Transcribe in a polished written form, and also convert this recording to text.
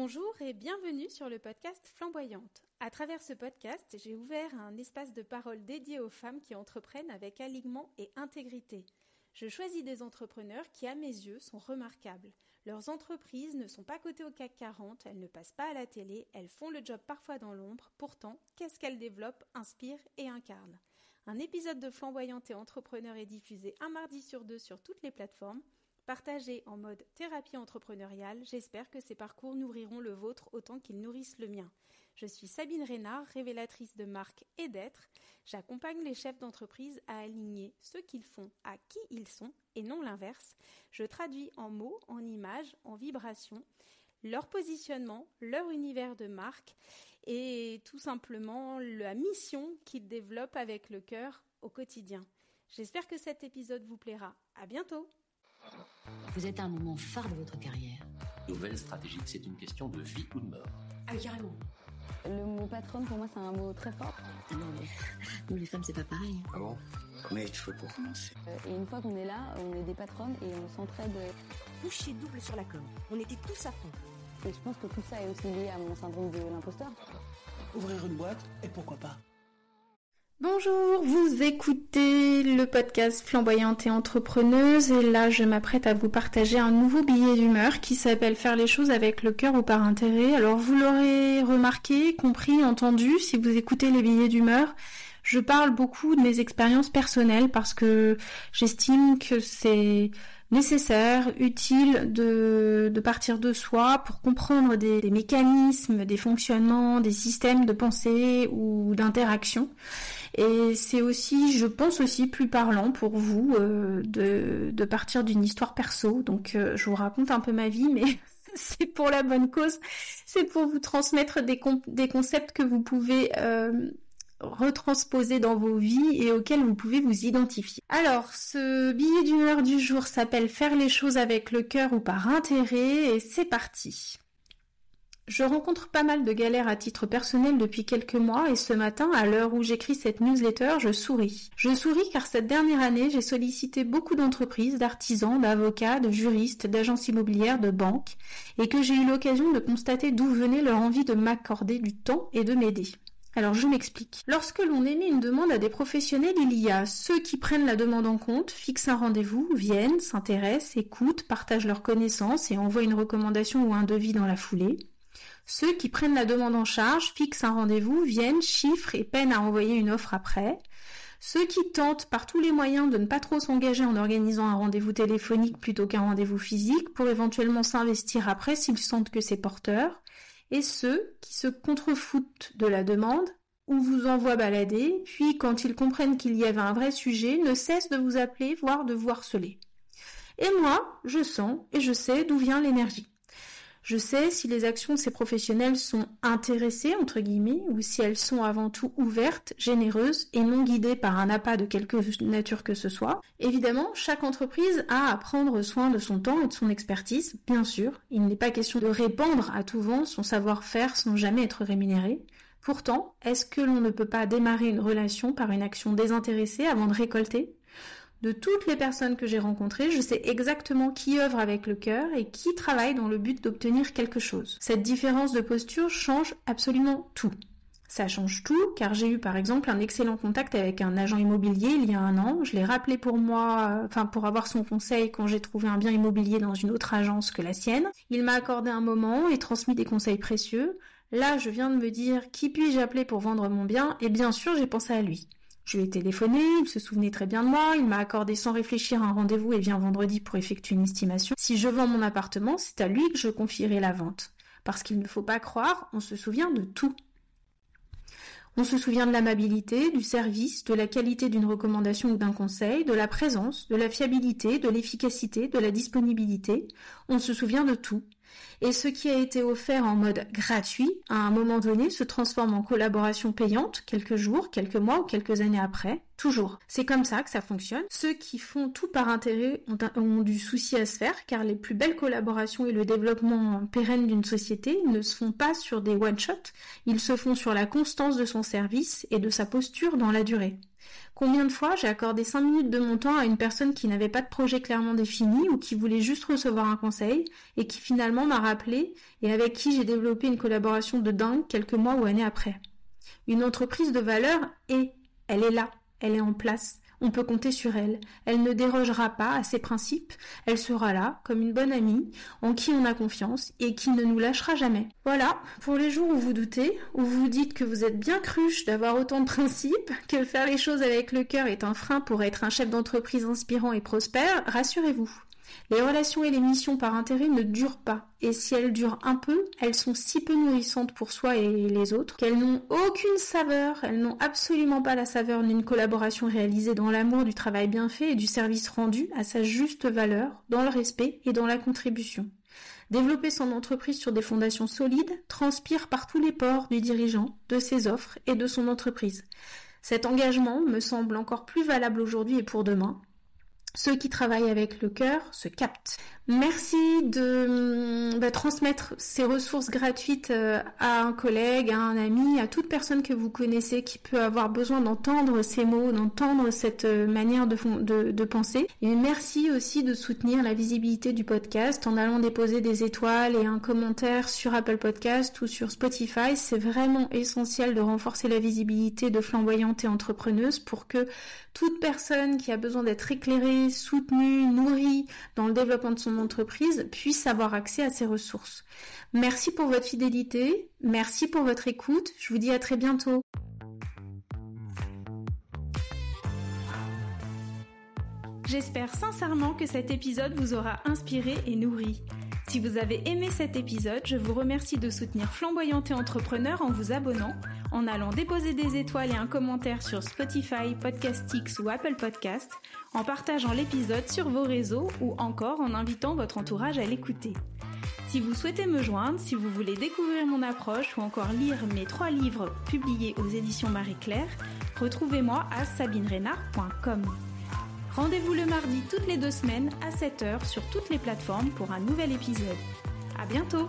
Bonjour et bienvenue sur le podcast Flamboyante. À travers ce podcast, j'ai ouvert un espace de parole dédié aux femmes qui entreprennent avec alignement et intégrité. Je choisis des entrepreneurs qui, à mes yeux, sont remarquables. Leurs entreprises ne sont pas cotées au CAC 40, elles ne passent pas à la télé, elles font le job parfois dans l'ombre. Pourtant, qu'est-ce qu'elles développent, inspirent et incarnent ? Un épisode de Flamboyante et Entrepreneur est diffusé un mardi sur deux sur toutes les plateformes. Partagé en mode thérapie entrepreneuriale, j'espère que ces parcours nourriront le vôtre autant qu'ils nourrissent le mien. Je suis Sabine Reynard, révélatrice de marque et d'être. J'accompagne les chefs d'entreprise à aligner ce qu'ils font à qui ils sont et non l'inverse. Je traduis en mots, en images, en vibrations, leur positionnement, leur univers de marque et tout simplement la mission qu'ils développent avec le cœur au quotidien. J'espère que cet épisode vous plaira. À bientôt! Vous êtes à un moment phare de votre carrière. Nouvelle stratégie, c'est une question de vie ou de mort. Ah oui, carrément. Le mot patronne, pour moi, c'est un mot très fort. Non, mais nous, les femmes, c'est pas pareil. Ah bon? Combien il te faut pour commencer? Et une fois qu'on est là, on est des patronnes et on s'entraide. Coucher double sur la com. On était tous à fond. Et je pense que tout ça est aussi lié à mon syndrome de l'imposteur. Ouvrir une boîte, et pourquoi pas? Bonjour, vous écoutez le podcast Flamboyante et Entrepreneuse et là je m'apprête à vous partager un nouveau billet d'humeur qui s'appelle Faire les choses avec le cœur ou par intérêt. Alors vous l'aurez remarqué, compris, entendu, si vous écoutez les billets d'humeur, je parle beaucoup de mes expériences personnelles parce que j'estime que c'est nécessaire, utile de partir de soi pour comprendre des mécanismes, des fonctionnements, des systèmes de pensée ou d'interaction. Et c'est aussi, je pense aussi, plus parlant pour vous de partir d'une histoire perso. Donc je vous raconte un peu ma vie, mais c'est pour la bonne cause. C'est pour vous transmettre des concepts que vous pouvez retransposer dans vos vies et auxquels vous pouvez vous identifier. Alors, ce billet d'humeur du jour s'appelle Faire les choses avec le cœur ou par intérêt et c'est parti. Je rencontre pas mal de galères à titre personnel depuis quelques mois et ce matin, à l'heure où j'écris cette newsletter, je souris. Je souris car cette dernière année, j'ai sollicité beaucoup d'entreprises, d'artisans, d'avocats, de juristes, d'agences immobilières, de banques et que j'ai eu l'occasion de constater d'où venait leur envie de m'accorder du temps et de m'aider. Alors je m'explique. Lorsque l'on émet une demande à des professionnels, il y a ceux qui prennent la demande en compte, fixent un rendez-vous, viennent, s'intéressent, écoutent, partagent leurs connaissances et envoient une recommandation ou un devis dans la foulée. Ceux qui prennent la demande en charge, fixent un rendez-vous, viennent, chiffrent et peinent à envoyer une offre après. Ceux qui tentent par tous les moyens de ne pas trop s'engager en organisant un rendez-vous téléphonique plutôt qu'un rendez-vous physique pour éventuellement s'investir après s'ils sentent que c'est porteur. Et ceux qui se contrefoutent de la demande ou vous envoient balader, puis quand ils comprennent qu'il y avait un vrai sujet, ne cessent de vous appeler, voire de vous harceler. Et moi, je sens et je sais d'où vient l'énergie. Je sais si les actions de ces professionnels sont intéressées, entre guillemets, ou si elles sont avant tout ouvertes, généreuses et non guidées par un appât de quelque nature que ce soit. Évidemment, chaque entreprise a à prendre soin de son temps et de son expertise, bien sûr. Il n'est pas question de répandre à tout vent son savoir-faire sans jamais être rémunéré. Pourtant, est-ce que l'on ne peut pas démarrer une relation par une action désintéressée avant de récolter ? De toutes les personnes que j'ai rencontrées, je sais exactement qui œuvre avec le cœur et qui travaille dans le but d'obtenir quelque chose. Cette différence de posture change absolument tout. Ça change tout car j'ai eu par exemple un excellent contact avec un agent immobilier il y a un an. Je l'ai rappelé pour avoir son conseil quand j'ai trouvé un bien immobilier dans une autre agence que la sienne. Il m'a accordé un moment et transmis des conseils précieux. Là, je viens de me dire qui puis-je appeler pour vendre mon bien et bien sûr j'ai pensé à lui. Je lui ai téléphoné, il se souvenait très bien de moi, il m'a accordé sans réfléchir un rendez-vous et vient vendredi pour effectuer une estimation. Si je vends mon appartement, c'est à lui que je confierai la vente. Parce qu'il ne faut pas croire, on se souvient de tout. On se souvient de l'amabilité, du service, de la qualité d'une recommandation ou d'un conseil, de la présence, de la fiabilité, de l'efficacité, de la disponibilité. On se souvient de tout. Et ce qui a été offert en mode gratuit, à un moment donné, se transforme en collaboration payante, quelques jours, quelques mois ou quelques années après, toujours. C'est comme ça que ça fonctionne. Ceux qui font tout par intérêt ont du souci à se faire, car les plus belles collaborations et le développement pérenne d'une société ne se font pas sur des one-shots, ils se font sur la constance de son service et de sa posture dans la durée. Combien de fois j'ai accordé 5 minutes de mon temps à une personne qui n'avait pas de projet clairement défini ou qui voulait juste recevoir un conseil et qui finalement m'a rappelé et avec qui j'ai développé une collaboration de dingue quelques mois ou années après. Une entreprise de valeur elle est là, elle est en place. On peut compter sur elle. Elle ne dérogera pas à ses principes. Elle sera là, comme une bonne amie, en qui on a confiance et qui ne nous lâchera jamais. Voilà, pour les jours où vous doutez, où vous vous dites que vous êtes bien cruche d'avoir autant de principes, que faire les choses avec le cœur est un frein pour être un chef d'entreprise inspirant et prospère, rassurez-vous. Les relations et les missions par intérêt ne durent pas, et si elles durent un peu, elles sont si peu nourrissantes pour soi et les autres qu'elles n'ont aucune saveur, elles n'ont absolument pas la saveur d'une collaboration réalisée dans l'amour du travail bien fait et du service rendu à sa juste valeur, dans le respect et dans la contribution. Développer son entreprise sur des fondations solides transpire par tous les pores du dirigeant, de ses offres et de son entreprise. Cet engagement me semble encore plus valable aujourd'hui et pour demain. Ceux qui travaillent avec le cœur se captent. Merci de transmettre ces ressources gratuites à un collègue, à un ami, à toute personne que vous connaissez qui peut avoir besoin d'entendre ces mots, d'entendre cette manière de penser. Et merci aussi de soutenir la visibilité du podcast en allant déposer des étoiles et un commentaire sur Apple Podcast ou sur Spotify. C'est vraiment essentiel de renforcer la visibilité de Flamboyante et Entrepreneuse pour que toute personne qui a besoin d'être éclairée, soutenue, nourrie dans le développement de son entreprise puisse avoir accès à ces ressources. Merci pour votre fidélité, merci pour votre écoute, je vous dis à très bientôt. J'espère sincèrement que cet épisode vous aura inspiré et nourri. Si vous avez aimé cet épisode, je vous remercie de soutenir Flamboyante et Entrepreneur en vous abonnant, en allant déposer des étoiles et un commentaire sur Spotify, Podcastix ou Apple Podcast, en partageant l'épisode sur vos réseaux ou encore en invitant votre entourage à l'écouter. Si vous souhaitez me joindre, si vous voulez découvrir mon approche ou encore lire mes 3 livres publiés aux éditions Marie-Claire, retrouvez-moi à sabinerenard.com. Rendez-vous le mardi toutes les 2 semaines à 7h sur toutes les plateformes pour un nouvel épisode. À bientôt!